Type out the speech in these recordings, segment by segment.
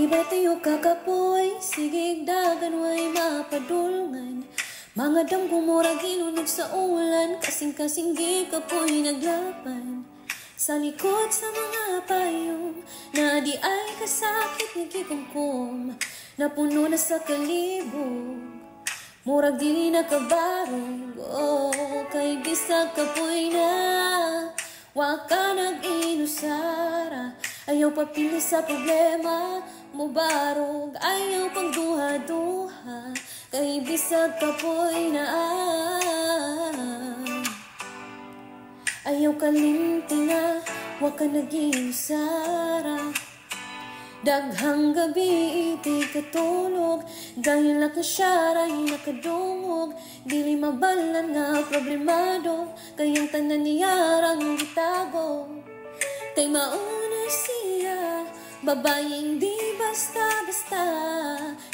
Di ba tayo kakapoy, sigig dagan way mapadulngan. Mga dam kumurag inunod sa ulan, kasing-kasing di kapoy naglaban. Sa likod sa mga payong, na di ay kasakit nagkikumkum, napuno na sa kalibog, murag di nakabarog. Oh, kay bisag kapoy na, waka nag-inusara. Ayaw papili sa problema, mubarog. Ayaw pang duha-duha, kay bisag kapoy na. Ayaw kalimti na, waka nag-inusara. Daghang gabi iti katulog, dahil nakasyaray nakadungog. Dili mabalan nga problemado, kayang tanan niyarang gitago. Kay mauna siya, babayeng di basta-basta.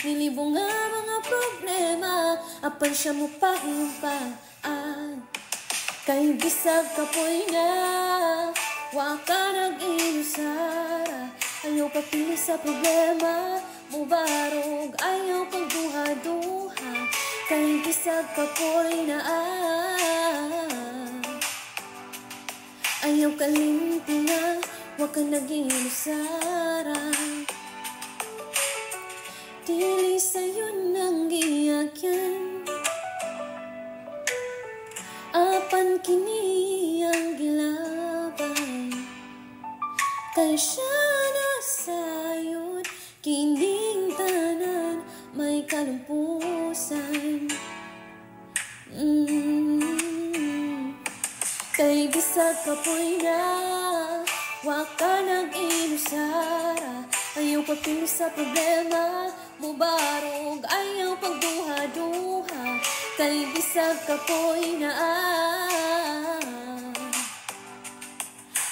Nilibong nga mga problema, apan siya mo pahimpaan. Kay bisag kapoy na, waka nag-inusara. Ayaw papili sa problema, mubarog. Ayaw pang duha-duha, kay bisag kapoy na. Ayaw kalimti na, waka nag-inusara. Dili sa'yo nang giyakyan, apan kini ang gilabay. Kay siya na sayod, kining tanan may kalumpusan. Kay bisag kapoy na, waka nag-inusara. Ayaw papili sa problema, mubarog. Ayaw pang duha-duha, kay bisag kapoy na.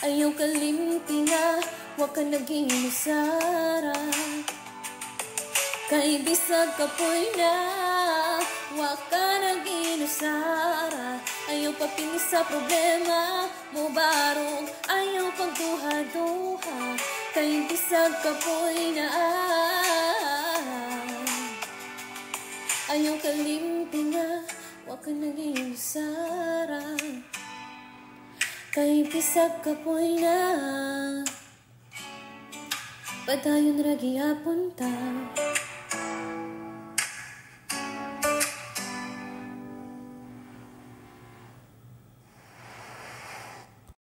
Ayaw kalimti na, waka nag-inusara. Kay bisag kapoy na, waka nag-inusara. Ayaw papili sa problema, mubarog. Ayaw pang duha-duha, kay bisag kapoy na. Ayaw kalimti na, waka nag-inusara. Kay bisag kapoy na, padayon ra gihapon ta.